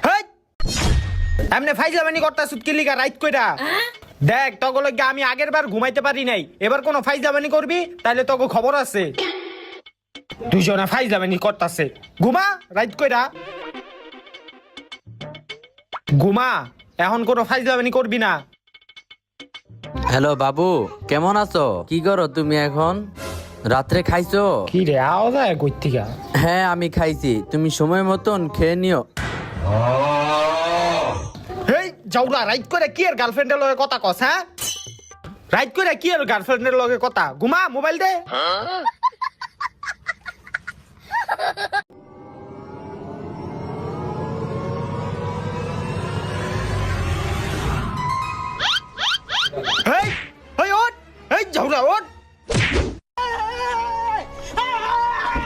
হেই এমনি ফাইজলামানি করতাছ কি লিগা রাইট কইরা দেখ তগো লগে আমি আগের বার ঘুমাইতে পারি নাই এবার কোন ফাইজলামানি করবি তাইলে তগো খবর আছে দুইজনে ফাইজলামানি করতাছে ঘুমা রাইট কইরা ঘুমা এখন কোন ফাইজলামানি করবি না হ্যালো বাবু, কেমন আছো? কি করো তুমি এখন? রাত্রে খাইছো? কি রে আওয়াজ আয় কই থেকে হ্যাঁ আমি খাইছি, তুমি সময় মতন খেয়ে নিও। হেই যাওরা রাইট করে কি এর গার্লফ্রেন্ডের লগে কথা কস হ্যাঁ রাইট করে কি এর গার্লফ্রেন্ডের লগে কথা ঘুমা মোবাইল দে